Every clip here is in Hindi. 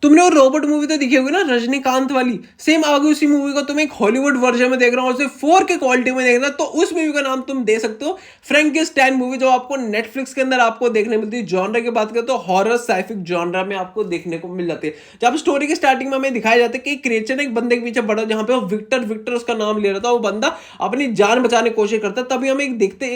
तुमने वो रोबोट मूवी तो देखी होगी ना, रजनीकांत वाली। सेम आगे उसी मूवी को तुम एक हॉलीवुड वर्जन में देख रहा हो, उसे 4K क्वालिटी में देख रहा, तो उस मूवी का नाम तुम दे सकते हो फ्रैंकेस्टाइन मूवी, जो आपको नेटफ्लिक्स के अंदर आपको देखने मिलती है। जॉनर की बात करें तो हॉरर साइफिक जॉनर में आपको देखने को मिल जाती है। जब स्टोरी के स्टार्टिंग में हमें दिखाया जाता है कि क्रिएचर एक बंदे के पीछे बढ़ा, जहां पे वो विक्टर विक्टर उसका नाम ले रहा था, वो बंदा अपनी जान बचाने की कोशिश करता है। तभी हम एक देखते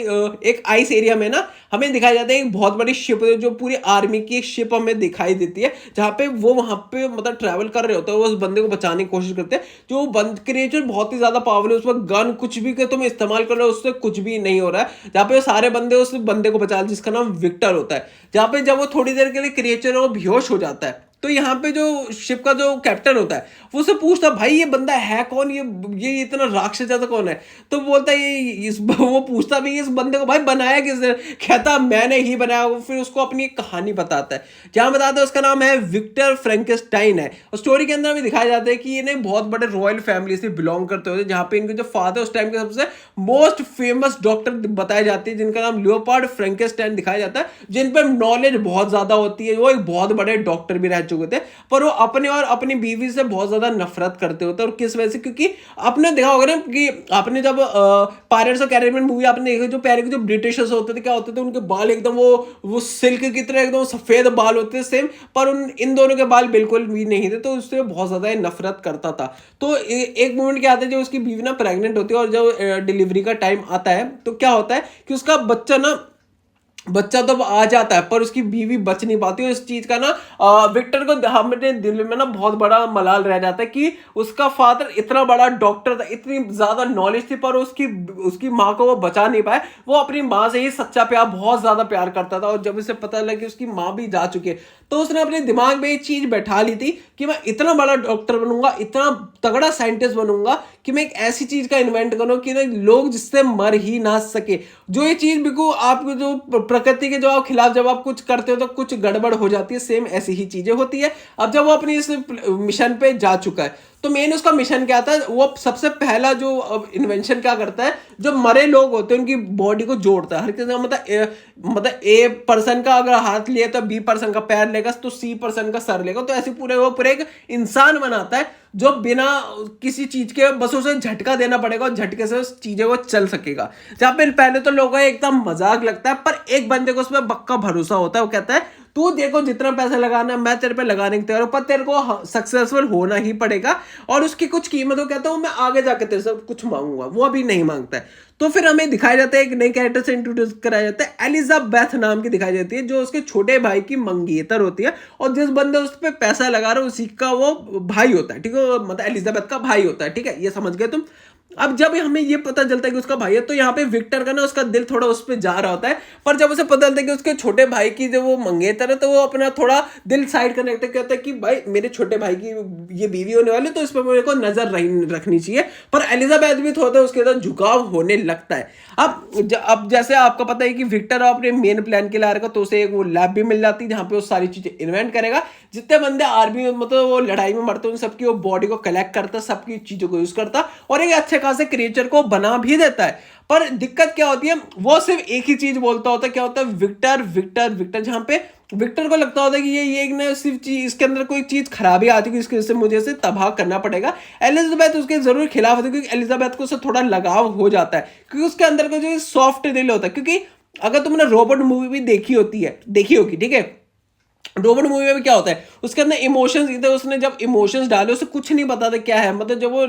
एक आइस एरिया में ना हमें दिखाया जाता है एक बहुत बड़ी शिप, जो पूरी आर्मी की एक शिप हमें दिखाई देती है, जहां पे वो वहां पे मतलब ट्रैवल कर रहे होते हैं, वो उस बंदे को बचाने की कोशिश करते हैं। जो बंद क्रिएचर बहुत ही ज्यादा पावरफुल है, उसमें गन कुछ भी के तुम इस्तेमाल कर रहे हो उससे कुछ भी नहीं हो रहा है। जहां पे सारे बंदे उस बंदे को बचा, जिसका नाम विक्टर होता है। जहां पे जब वो थोड़ी देर के लिए क्रिएचर वो बेहोश हो जाता है, तो यहाँ पे जो शिप का जो कैप्टन होता है वो उससे पूछता है, भाई ये बंदा है कौन, ये इतना राक्षस जैसा कौन है। तो बोलता है ये वो पूछता भी इस बंदे को, भाई बनाया किसने। कहता मैंने ही बनाया। वो फिर उसको अपनी एक कहानी बताता है, जहां बताता है उसका नाम है विक्टर फ्रैंकेस्टाइन है। और स्टोरी के अंदर भी दिखाया जाता है कि ये ने बहुत बड़े रॉयल फैमिली से बिलोंग करते होते, जहां पे इनके जो फादर उस टाइम के सबसे मोस्ट फेमस डॉक्टर बताए जाते हैं, जिनका नाम लियोपार्ड फ्रैंकेस्टाइन दिखाया जाता है, जिन पर नॉलेज बहुत ज्यादा होती है। वो एक बहुत बड़े डॉक्टर भी रह चुके थे, पर वो अपने और अपनी बीवी से बहुत ज्यादा नफरत करते होते। और किस वजह से, क्योंकि आपने देखा होगा ना कि आपने जब पायरेट्स ऑफ कैरिबियन मूवी आपने देखी, जो पहले के जो ब्रिटिशर्स होते थे क्या होते थे, उनके बाल एकदम वो सिल्क की तरह एकदम सफेद बाल होते थे सेम, पर इन दोनों के बाल बिल्कुल भी नहीं थे, तो उससे बहुत ज्यादा नफरत करता था। तो एक मोमेंट क्या आता है, जब उसकी बीवी ना प्रेग्नेंट होती है और जब डिलीवरी का टाइम आता है, तो क्या होता है कि उसका बच्चा तो आ जाता है, पर उसकी बीवी बच नहीं पाती। और इस चीज का ना विक्टर को हमारे दिल में ना बहुत बड़ा मलाल रह जाता है कि उसका फादर इतना बड़ा डॉक्टर था, इतनी ज्यादा नॉलेज थी, पर उसकी उसकी माँ को वो बचा नहीं पाए। वो अपनी माँ से ही सच्चा प्यार, बहुत ज्यादा प्यार करता था। और जब उसे पता लगा कि उसकी माँ भी जा चुकी है, तो उसने अपने दिमाग में एक चीज बैठा ली थी कि मैं इतना बड़ा डॉक्टर बनूंगा, इतना तगड़ा साइंटिस्ट बनूंगा कि मैं एक ऐसी चीज का इन्वेंट करूं कि लोग जिससे मर ही ना सके। जो ये चीज बिल्कुल आपको जो प्रकृति के जो आप खिलाफ जब आप कुछ करते हो तो कुछ गड़बड़ हो जाती है, सेम ऐसी ही चीजें होती है। अब जब वो अपनी इस मिशन पे जा चुका है, तो मेन उसका मिशन क्या था, वो सबसे पहला जो इन्वेंशन क्या करता है, जो मरे लोग होते हैं उनकी बॉडी को जोड़ता है। हर किसी का मतलब ए पर्सन का अगर हाथ लिए तो बी पर्सन का पैर लेगा, तो सी पर्सन का सर लेगा, तो ऐसे पूरे एक इंसान बनाता है, जो बिना किसी चीज के बस उसे झटका देना पड़ेगा और झटके से उस चीजें वो चल सकेगा। जहां पे पहले तो लोगों को एकदम मजाक लगता है, पर एक बंदे को उसमें पक्का भरोसा होता है। वो कहता है तू देखो जितना पैसा लगाना मैं तेरे पे लगाने के तैयार हूं, पर तेरे को सक्सेसफुल होना ही पड़ेगा। और उसकी कुछ कीमत वो कहता हूं मैं आगे जाकर तेरे से कुछ मांगूंगा, वो अभी नहीं मांगता है। तो फिर हमें दिखाया जाता है, एक नई कैरेक्टर से इंट्रोड्यूस कराया जाता है, एलिजाबेथ नाम की दिखाई जाती है, जो उसके छोटे भाई की मंगेतर होती है। और जिस बंदे उस पर पैसा लगा रहा है उसी का वो भाई होता है, ठीक है, मतलब एलिजाबेथ का भाई होता है, ठीक है, ये समझ गए तुम। अब जब हमें ये पता चलता है कि उसका भाई है, तो यहाँ पे विक्टर का ना उसका दिल थोड़ा उस पर जा रहा होता है। पर जब उसे पता चलता है कि उसके छोटे भाई की जो वो मंगेतर है, तो वो अपना थोड़ा दिल साइड करने लगता है, कहता है कि भाई मेरे छोटे भाई की ये बीवी होने वाली, तो इस पर मेरे को नजर रखनी चाहिए। पर एलिजाबेथ भी थोड़ा उसके अंदर झुकाव होने लगता है। अब जैसे आपको पता है कि विक्टर अपने मेन प्लान के लिए आ रहेगा, तो उसे एक वो लैब भी मिल जाती है, जहां पे वो सारी चीजें इन्वेंट करेगा। जितने बंदे आर्मी मतलब वो लड़ाई में मरते हैं, उन सबकी वो बॉडी को कलेक्ट करता, सबकी चीजों को यूज करता, और एक अच्छे खासे क्रिएचर को बना भी देता है। पर दिक्कत क्या होती है, वो सिर्फ एक ही चीज बोलता होता है, क्या होता है, विक्टर विक्टर विक्टर। जहां पे विक्टर को लगता होता है कि ये ना सिर्फ चीज, इसके अंदर कोई चीज खराबी आती है, इसके से मुझे इसे तबाह करना पड़ेगा। एलिजाबेथ उसके जरूर खिलाफ होती है, क्योंकि एलिजाबेथ को उससे थोड़ा लगाव हो जाता है, क्योंकि उसके अंदर का जो सॉफ्ट दिल होता है। क्योंकि अगर तुमने रोबोट मूवी भी देखी होगी, ठीक है, रोबोट मूवी में भी क्या होता है, उसके अंदर इमोशंस इतने, उसने जब इमोशंस डाले उसे कुछ नहीं पता था क्या है। मतलब जब वो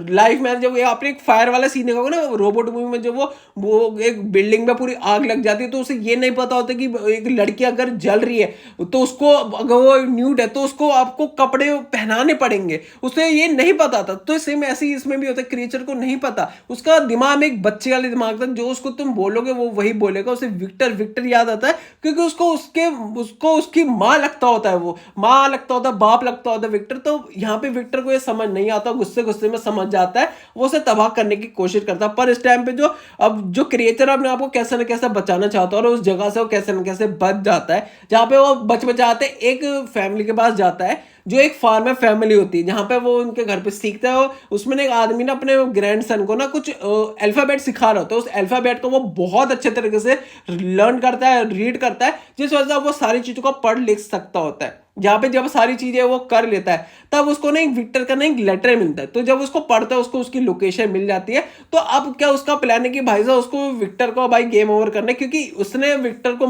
लाइफ में जब आपने एक फायर वाला सीन देखा होगा ना रोबोट मूवी में, जब वो एक बिल्डिंग में पूरी आग लग जाती है, तो उसे ये नहीं पता होता कि एक लड़की अगर जल रही है तो उसको, अगर वो न्यूड है तो उसको आपको कपड़े पहनाने पड़ेंगे, उसे ये नहीं पता था। तो सेम ऐसे ही इसमें भी होता है, क्रिएचर को नहीं पता, उसका दिमाग एक बच्चे वाले दिमाग था, जो उसको तुम बोलोगे वो वही बोलेगा। उसे विक्टर विक्टर याद आता है, क्योंकि उसको उसकी माँ लगता होता है, वो माँ लगता होता है, बाप लगता होता है विक्टर। तो यहाँ पे विक्टर को ये समझ नहीं आता, गुस्से गुस्से में समझ जाता है, वो उसे तबाह करने की कोशिश करता है। पर इस टाइम पे जो क्रिएचर अपने आप को कैसे न कैसे बचाना चाहता है, और उस जगह से वो कैसे न कैसे बच जाता है, जहाँ पे वो बचाते एक फैमिली के पास जाता है, जो एक फार्मर फैमिली होती है, जहां पे वो उनके घर पे सीखता है। उसमें एक आदमी ना अपने ग्रैंड सन को ना कुछ अल्फाबेट सिखा रहा होता है, उस अल्फाबेट को वो बहुत अच्छे तरीके से लर्न करता है, रीड करता है, जिस वजह से वो सारी चीजों को पढ़ लिख सकता होता है। जहाँ पे जब सारी चीजें वो कर लेता है, तब उसको ना एक विक्टर का ना एक लेटर मिलता है। तो जब उसको पढ़ता है, उसको उसकी लोकेशन मिल जाती है। तो अब क्या उसका प्लान है कि भाई साहब उसको विक्टर को भाई गेम ओवर करना है, क्योंकि उसने विक्टर को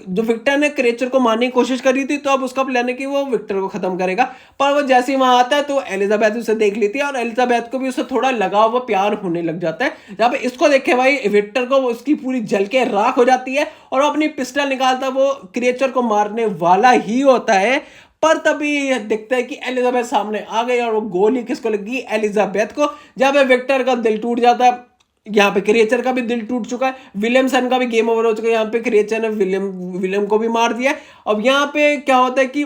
जो विक्टर ने क्रेचर को मारने की कोशिश करी थी, तो अब उसका प्लान है कि वो विक्टर को खत्म करेगा। पर वो जैसे ही वहां आता है तो एलिजाबेथ उसे देख लेती है, और एलिजाबेथ को भी उससे थोड़ा लगाव व प्यार होने लग जाता है। जहाँ पे इसको देखे भाई विक्टर को उसकी पूरी जल के राख हो जाती है, और वो अपनी पिस्टल निकालता है, वो क्रिएचर को मारने वाला ही होता है। पर तभी दिखता है कि एलिजाबेथ सामने आ गई, और वो गोली किसको लगी? एलिजाबेथ को। जहाँ पे विक्टर का दिल टूट जाता है। यहाँ पे क्रिएचर का भी दिल टूट चुका है, विलियमसन का भी गेम ओवर हो चुका है। यहाँ पे क्रिएचर ने विलियम को भी मार दिया है। अब यहाँ पे क्या होता है कि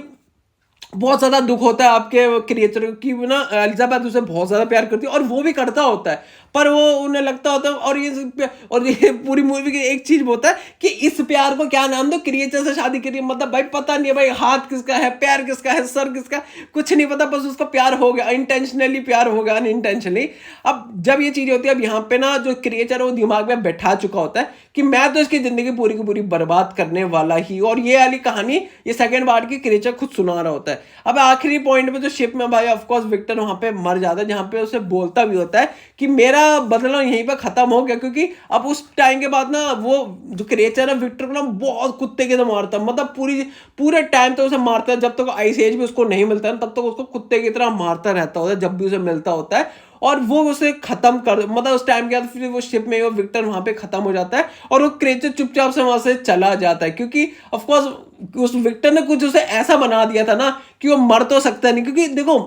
बहुत ज्यादा दुख होता है आपके क्रिएचर की ना, एलिजाबेथ उसे बहुत ज्यादा प्यार करती है, और वो भी करता होता है। पर वो उन्हें लगता होता है, और ये पूरी मूवी की एक चीज होता है कि इस प्यार को क्या नाम दो? क्रिएचर से शादी करी। मतलब भाई पता नहीं है भाई, हाथ किसका है, पैर किसका है, सर किसका, कुछ नहीं पता, बस उसका प्यार हो गया, इंटेंशनली प्यार हो गया, अनइंटेंशनली। अब जब ये चीज होती है, अब यहाँ पे ना जो क्रिएचर है वो दिमाग में बैठा चुका होता है कि मैं तो इसकी जिंदगी पूरी की पूरी बर्बाद करने वाला ही। और ये वाली कहानी ये सेकंड पार्ट की क्रिएचर खुद सुना रहा होता है। अब आखिरी पॉइंट पे जो शिप में भाई ऑफकोर्स विक्टर वहां पे मर जाता है, जहां पे उसे बोलता भी होता है कि मेरा बदला यहीं पे खत्म हो गया। क्योंकि अब उस टाइम के बाद ना वो जो क्रिएचर है विक्टर को ना बहुत कुत्ते की तरह मारता है। मतलब पूरे टाइम तो उसे मारता है, जब तक आइस एज भी उसको नहीं मिलता है तब तक उसको कुत्ते की तरह मारता रहता होता है जब भी उसे मिलता होता है। और वो उसे खत्म कर, मतलब उस टाइम के बाद फिर वो शिप में वो विक्टर वहां पे खत्म हो जाता है, और वो क्रिएचर चुपचाप से वहां से चला जाता है। क्योंकि ऑफकोर्स उस विक्टर ने कुछ उसे ऐसा बना दिया था ना कि वो मर तो सकता नहीं। क्योंकि देखो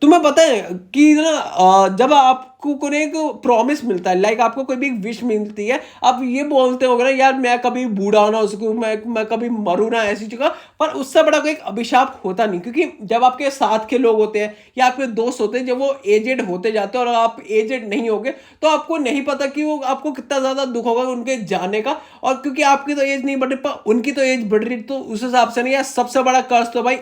तुम्हें पता है कि ना जब आपको कोई एक प्रॉमिस मिलता है, लाइक आपको कोई भी विश मिलती है, आप ये बोलते हो ना यार मैं कभी बूढ़ा ना हो सकूं, मैं कभी मरूं ना, ऐसी जगह। पर उससे बड़ा कोई एक अभिशाप होता नहीं। क्योंकि जब आपके साथ के लोग होते हैं या आपके दोस्त होते हैं, जब वो एजेड होते जाते हैं और आप एजेड नहीं होगे, तो आपको नहीं पता कि वो आपको कितना ज्यादा दुख होगा उनके जाने का। और क्योंकि आपकी तो एज नहीं बढ़ रही पर उनकी तो एज बढ़ रही, तो उस हिसाब से नहीं यार, सबसे बड़ा कर्ज तो भाई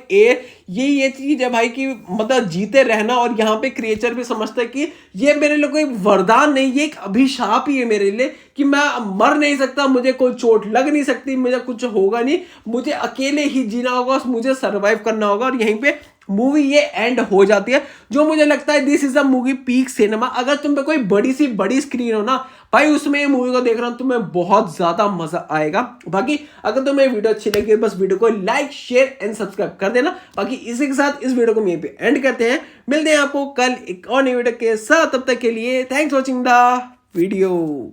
ये चीज है भाई कि मतलब जीते रहना। और यहाँ पे क्रिएचर भी समझता है कि ये मेरे लिए कोई वरदान नहीं, ये एक अभिशाप ही है मेरे लिए कि मैं मर नहीं सकता, मुझे कोई चोट लग नहीं सकती, मुझे कुछ होगा नहीं, मुझे अकेले ही जीना होगा, मुझे सरवाइव करना होगा। और यहीं पे मूवी ये एंड हो जाती है, जो मुझे लगता है this is a movie peak cinema. अगर तुम पे कोई बड़ी स्क्रीन हो ना भाई, उसमें ये मूवी को देख रहा हूं, तुम्हें बहुत ज्यादा मजा आएगा। बाकी अगर तुम्हें वीडियो अच्छी लगी बस वीडियो को लाइक शेयर एंड सब्सक्राइब कर देना। बाकी इसी के साथ इस वीडियो को हम यहीं पे एंड करते हैं, मिलते हैं आपको कल एक और नई वीडियो के साथ। तब तक के लिए थैंक्स वॉचिंग द वीडियो।